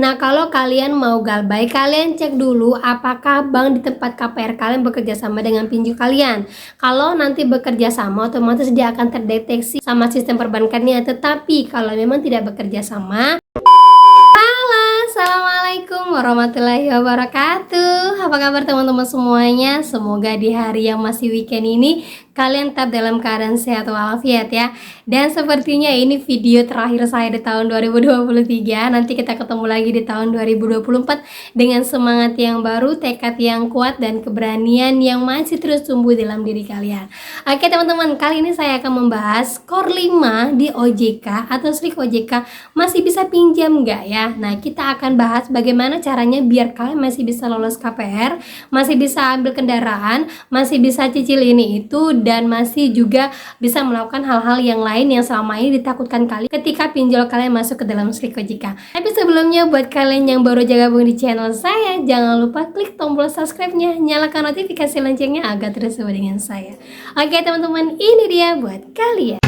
Nah, kalau kalian mau galbay, kalian cek dulu apakah bank di tempat KPR kalian bekerja sama dengan pinjol kalian. Kalau nanti bekerja sama, otomatis dia akan terdeteksi sama sistem perbankannya. Tetapi kalau memang tidak bekerja sama, Assalamualaikum warahmatullahi wabarakatuh. Apa kabar teman-teman semuanya? Semoga di hari yang masih weekend ini kalian tetap dalam keadaan sehat walafiat ya. Dan sepertinya ini video terakhir saya di tahun 2023. Nanti kita ketemu lagi di tahun 2024 dengan semangat yang baru, tekad yang kuat, dan keberanian yang masih terus tumbuh dalam diri kalian. Oke teman-teman, kali ini saya akan membahas Core 5 di OJK atau Slik OJK masih bisa pinjam nggak ya? Nah, kita akan bahas bagaimana caranya biar kalian masih bisa lolos KPR, masih bisa ambil kendaraan, masih bisa cicil ini itu, dan masih juga bisa melakukan hal-hal yang lain yang selama ini ditakutkan kalian ketika pinjol kalian masuk ke dalam Slik OJK. Tapi sebelumnya, buat kalian yang baru gabung di channel saya, jangan lupa klik tombol subscribe-nya, nyalakan notifikasi loncengnya agar terus bersama dengan saya. Oke teman-teman, ini dia buat kalian.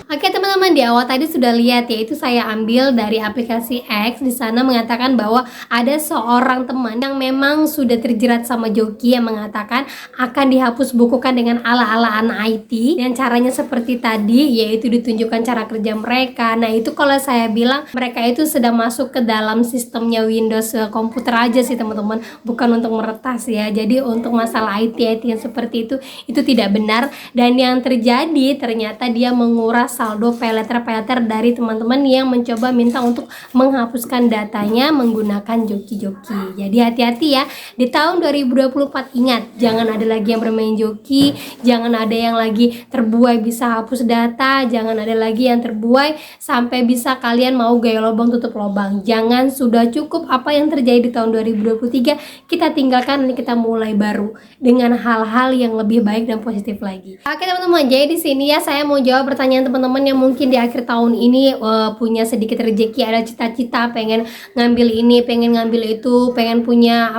Oke teman-teman, di awal tadi sudah lihat ya, itu saya ambil dari aplikasi X. Di sana mengatakan bahwa ada seorang teman yang memang sudah terjerat sama joki yang mengatakan akan dihapus bukukan dengan ala-alaan IT, dan caranya seperti tadi, yaitu ditunjukkan cara kerja mereka. Nah itu kalau saya bilang mereka itu sedang masuk ke dalam sistemnya Windows komputer aja sih teman-teman, bukan untuk meretas ya. Jadi untuk masalah IT yang seperti itu tidak benar, dan yang terjadi ternyata dia menguras saldo paylater dari teman-teman yang mencoba minta untuk menghapuskan datanya menggunakan joki-joki. Jadi hati-hati ya, di tahun 2024 ingat, jangan ada lagi yang bermain joki, jangan ada yang lagi terbuai bisa hapus data, jangan ada lagi yang terbuai sampai bisa kalian mau gaya lubang tutup lubang. Jangan, sudah cukup apa yang terjadi di tahun 2023, kita tinggalkan dan kita mulai baru dengan hal-hal yang lebih baik dan positif lagi. Oke teman-teman, jadi di sini ya saya mau jawab pertanyaan teman-teman yang mungkin di akhir tahun ini punya sedikit rezeki, ada cita-cita pengen ngambil ini, pengen ngambil itu, pengen punya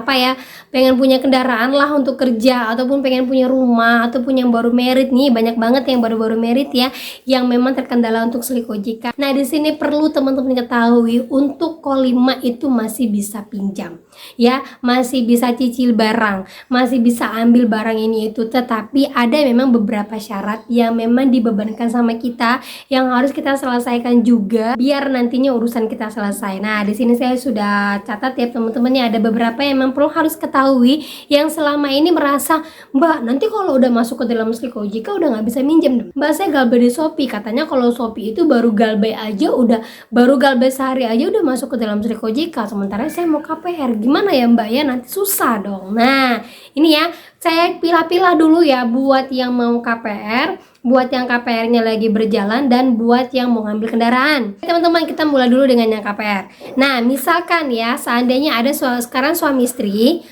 pengen punya kendaraan lah untuk kerja, ataupun pengen punya rumah, ataupun yang baru merit nih, banyak banget yang baru-baru merit ya, yang memang terkendala untuk Slik OJK. Nah di sini perlu teman-teman ketahui, untuk Core 5 itu masih bisa pinjam ya, masih bisa cicil barang, masih bisa ambil barang ini itu, tetapi ada memang beberapa syarat yang memang dibebankan sama kita, yang harus kita selesaikan juga biar nantinya urusan kita selesai. Nah di sini saya sudah catat ya teman-teman, ada beberapa yang memang perlu harus ketahui, yang selama ini merasa, Mbak nanti kalau udah masuk ke dalam Slik OJK udah nggak bisa minjem. Mbak saya galbay di Shopee, katanya kalau Shopee itu baru galbay sehari aja udah masuk ke dalam Slik OJK, sementara saya mau KPR, gimana ya Mbak ya, nanti susah dong. Nah ini ya, saya pilah-pilah dulu ya buat yang mau KPR, buat yang KPR-nya lagi berjalan, dan buat yang mau ngambil kendaraan. Teman-teman, kita mulai dulu dengan yang KPR. Nah, misalkan ya, seandainya ada sekarang suami istri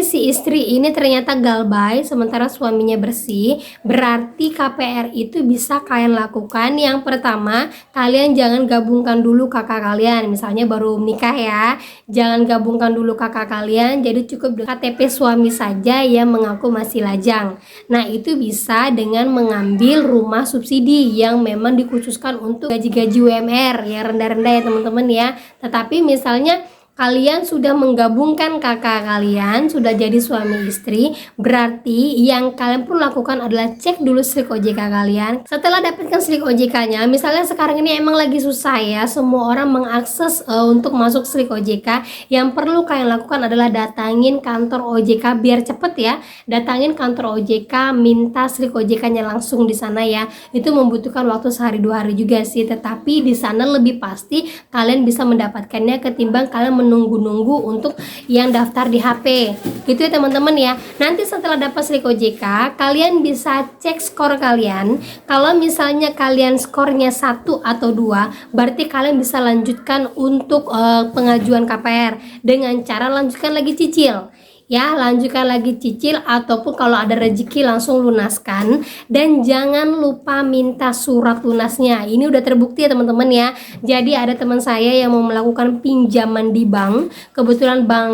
si istri ini ternyata galbay sementara suaminya bersih, berarti KPR itu bisa kalian lakukan. Yang pertama, kalian jangan gabungkan dulu kakak kalian, misalnya baru menikah ya, jangan gabungkan dulu kakak kalian, jadi cukup KTP suami saja yang mengaku masih lajang. Nah, itu bisa dengan mengambil rumah subsidi yang memang dikhususkan untuk gaji-gaji UMR yang rendah-rendah ya teman-teman ya. Tetapi misalnya kalian sudah menggabungkan kakak kalian, sudah jadi suami istri, berarti yang kalian perlu lakukan adalah cek dulu slik OJK kalian. Setelah dapatkan slik OJK-nya, misalnya sekarang ini emang lagi susah ya, semua orang mengakses untuk masuk slik OJK, yang perlu kalian lakukan adalah datangin kantor OJK biar cepet ya. Datangin kantor OJK, minta slik OJK-nya langsung di sana ya. Itu membutuhkan waktu sehari 2 hari juga sih, tetapi di sana lebih pasti kalian bisa mendapatkannya ketimbang kalian menunggu-nunggu untuk yang daftar di HP gitu ya teman-teman ya. Nanti setelah dapat slik OJK, kalian bisa cek skor kalian. Kalau misalnya kalian skornya 1 atau 2, berarti kalian bisa lanjutkan untuk pengajuan KPR dengan cara lanjutkan lagi cicil ya, lanjutkan lagi cicil, ataupun kalau ada rezeki langsung lunaskan. Dan jangan lupa minta surat lunasnya. Ini udah terbukti ya teman-teman ya. Jadi ada teman saya yang mau melakukan pinjaman di bank, kebetulan bank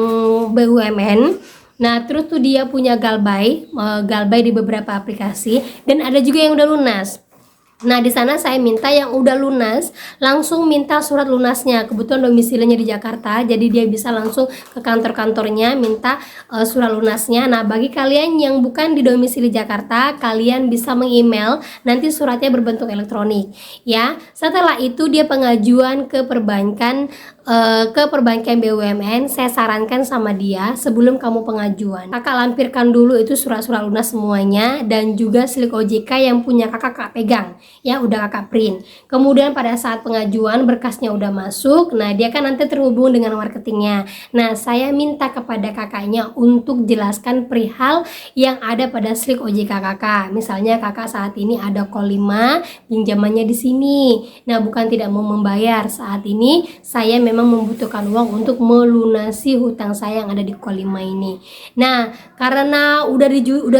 BUMN. Nah, terus tuh dia punya galbay di beberapa aplikasi, dan ada juga yang udah lunas. Nah, di sana saya minta yang udah lunas, langsung minta surat lunasnya. Kebetulan domisilinya di Jakarta, jadi dia bisa langsung ke kantor-kantornya minta surat lunasnya. Nah, bagi kalian yang bukan di domisili Jakarta, kalian bisa meng-email, nanti suratnya berbentuk elektronik ya. Setelah itu dia pengajuan ke perbankan BUMN. Saya sarankan sama dia, sebelum kamu pengajuan, kakak lampirkan dulu itu surat-surat lunas semuanya, dan juga slik OJK yang punya kakak pegang ya, udah kakak print. Kemudian pada saat pengajuan berkasnya udah masuk, nah dia kan nanti terhubung dengan marketingnya. Nah, saya minta kepada kakaknya untuk jelaskan perihal yang ada pada slik OJK kakak. Misalnya kakak saat ini ada call 5, pinjamannya di sini. Nah, bukan tidak mau membayar, saat ini saya memang membutuhkan uang untuk melunasi hutang saya yang ada di call 5 ini. Nah, karena udah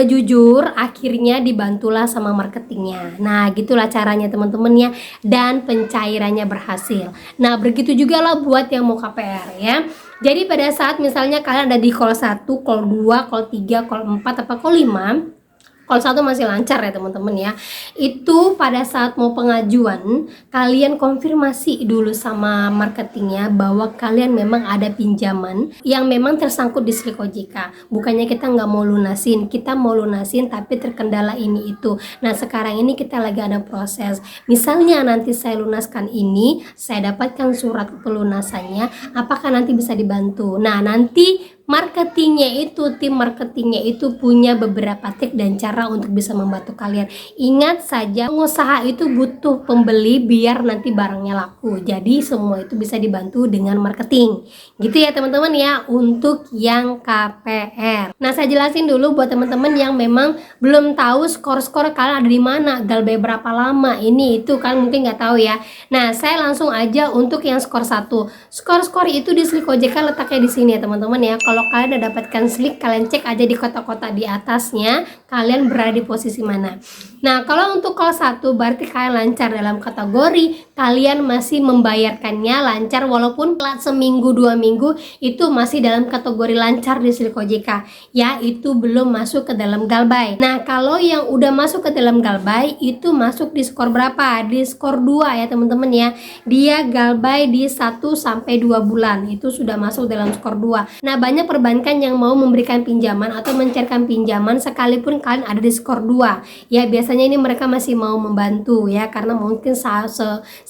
jujur, akhirnya dibantulah sama marketingnya. Nah, gitulah caranya teman-teman ya, dan pencairannya berhasil. Nah, begitu juga lah buat yang mau KPR ya. Jadi pada saat misalnya kalian ada di call 1, call 2, call 3, call 4, atau call 5, call 1 masih lancar ya teman-teman ya. Itu pada saat mau pengajuan, kalian konfirmasi dulu sama marketingnya bahwa kalian memang ada pinjaman yang memang tersangkut di slik OJK. Bukannya kita nggak mau lunasin, kita mau lunasin tapi terkendala ini itu. Nah, sekarang ini kita lagi ada proses. Misalnya nanti saya lunaskan ini, saya dapatkan surat pelunasannya, apakah nanti bisa dibantu? Nah, nanti tim marketingnya itu punya beberapa trik dan cara untuk bisa membantu kalian. Ingat saja, pengusaha itu butuh pembeli biar nanti barangnya laku. Jadi semua itu bisa dibantu dengan marketing. Gitu ya teman-teman ya, untuk yang KPR. Nah, saya jelasin dulu buat teman-teman yang memang belum tahu skor-skor kalian ada di mana, galbay berapa lama, ini itu kan mungkin nggak tahu ya. Nah, saya langsung aja untuk yang skor 1. Skor itu di slik OJK letaknya di sini ya teman-teman ya. Kalau kalian udah dapatkan slik, kalian cek aja di kotak-kotak di atasnya, kalian berada di posisi mana. Nah, kalau untuk call 1 berarti kalian lancar dalam kategori kalian masih membayarkannya lancar, walaupun telat seminggu 2 minggu, itu masih dalam kategori lancar di slik OJK ya, itu belum masuk ke dalam galbay. Nah, kalau yang udah masuk ke dalam galbay itu masuk di skor berapa? Di skor 2 ya teman-teman ya. Dia galbay di 1 sampai 2 bulan, itu sudah masuk dalam skor 2. Nah, banyak perbankan yang mau memberikan pinjaman atau mencairkan pinjaman sekalipun kalian ada di skor 2 ya. Biasanya ini mereka masih mau membantu ya, karena mungkin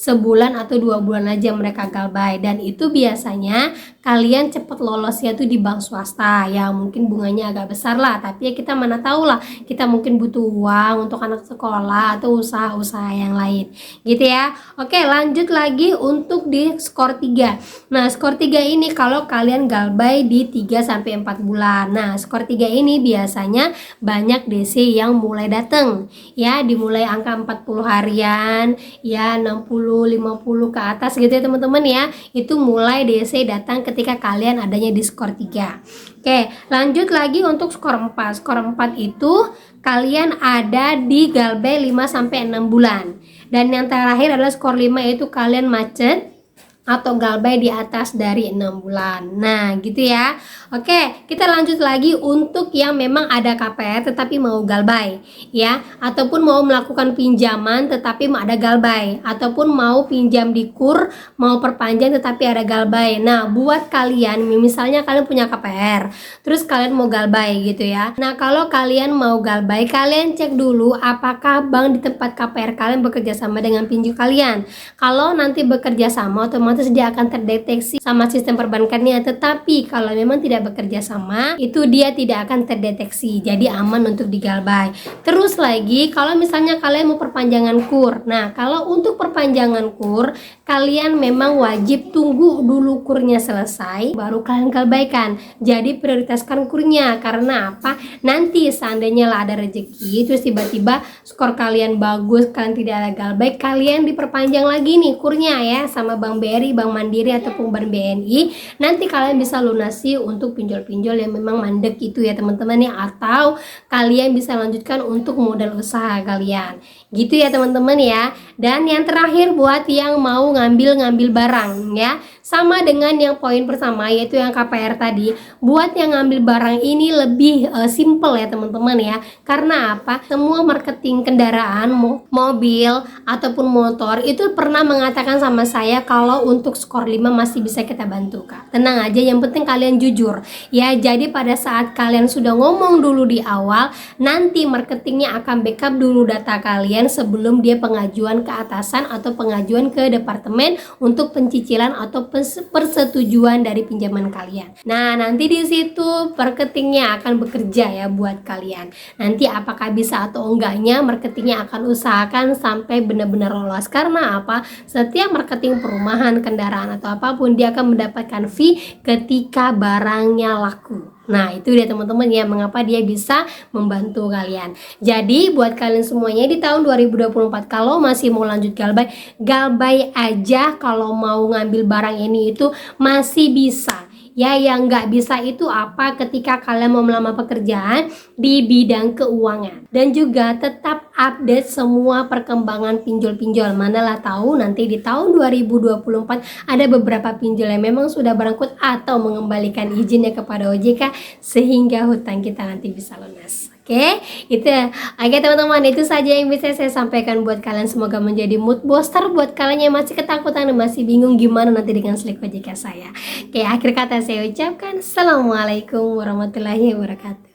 sebulan atau 2 bulan aja mereka galbay, dan itu biasanya kalian cepet lolosnya tuh di bank swasta ya, mungkin bunganya agak besar lah, tapi ya kita mana tahu lah, kita mungkin butuh uang untuk anak sekolah atau usaha-usaha yang lain gitu ya. Oke, lanjut lagi untuk di skor 3. Nah, skor 3 ini kalau kalian galbay di 3 sampai 4 bulan. Nah, skor 3 ini biasanya banyak DC yang mulai datang ya, dimulai angka 40 harian ya, 60 50 ke atas gitu ya teman-teman ya. Itu mulai DC datang ketika kalian adanya di skor 3. Oke, lanjut lagi untuk skor 4. Skor 4 itu kalian ada di galbay 5 sampai 6 bulan. Dan yang terakhir adalah skor 5, yaitu kalian macet atau galbay di atas dari 6 bulan. Nah, gitu ya. Oke, kita lanjut lagi untuk yang memang ada KPR tetapi mau galbay ya, ataupun mau melakukan pinjaman tetapi mau ada galbay, ataupun mau pinjam di KUR, mau perpanjang tetapi ada galbay. Nah, buat kalian misalnya kalian punya KPR, terus kalian mau galbay gitu ya. Nah, kalau kalian mau galbay, kalian cek dulu apakah bank di tempat KPR kalian bekerja sama dengan pinjol kalian. Kalau nanti bekerja sama, otomatis dia akan terdeteksi sama sistem perbankannya. Tetapi kalau memang tidak bekerja sama, itu dia tidak akan terdeteksi, jadi aman untuk digalbay. Terus lagi kalau misalnya kalian mau perpanjangan KUR, nah kalau untuk perpanjangan KUR kalian memang wajib tunggu dulu KURnya selesai baru kalian galbaykan. Jadi prioritaskan KURnya. Karena apa? Nanti seandainya lah ada rezeki terus tiba-tiba skor kalian bagus, kalian tidak ada galbay, kalian diperpanjang lagi nih KURnya ya sama Bank BRI, Bank Mandiri ataupun Bank BNI, nanti kalian bisa lunasi untuk pinjol-pinjol yang memang mandek itu ya teman-teman ya, atau kalian bisa lanjutkan untuk modal usaha kalian gitu ya teman-teman ya. Dan yang terakhir buat yang mau ngambil barang ya, sama dengan yang poin pertama yaitu yang KPR tadi. Buat yang ngambil barang ini lebih simple ya teman-teman ya. Karena apa? Semua marketing kendaraan, mobil ataupun motor itu pernah mengatakan sama saya kalau untuk skor 5 masih bisa kita bantu Kak. Tenang aja, yang penting kalian jujur ya. Jadi pada saat kalian sudah ngomong dulu di awal, nanti marketingnya akan backup dulu data kalian sebelum dia pengajuan ke atasan atau pengajuan ke departemen untuk pencicilan atau persetujuan dari pinjaman kalian. Nah, nanti di situ marketingnya akan bekerja ya buat kalian. Nanti apakah bisa atau enggaknya, marketingnya akan usahakan sampai benar-benar lolos. Karena apa? Setiap marketing perumahan, kendaraan atau apapun, dia akan mendapatkan fee ketika barangnya laku. Nah, itu dia teman-teman ya mengapa dia bisa membantu kalian. Jadi buat kalian semuanya di tahun 2024 kalau masih mau lanjut galbay aja. Kalau mau ngambil barang ini itu masih bisa. Ya, yang nggak bisa itu apa? Ketika kalian mau melamar pekerjaan di bidang keuangan. Dan juga tetap update semua perkembangan pinjol-pinjol. Manalah tahu nanti di tahun 2024 ada beberapa pinjol yang memang sudah bangkrut atau mengembalikan izinnya kepada OJK sehingga hutang kita nanti bisa lunas. Oke, teman-teman, itu saja yang bisa saya sampaikan buat kalian. Semoga menjadi mood booster buat kalian yang masih ketakutan dan masih bingung gimana nanti dengan slik OJK saya. Oke, akhir kata saya ucapkan Assalamualaikum warahmatullahi wabarakatuh.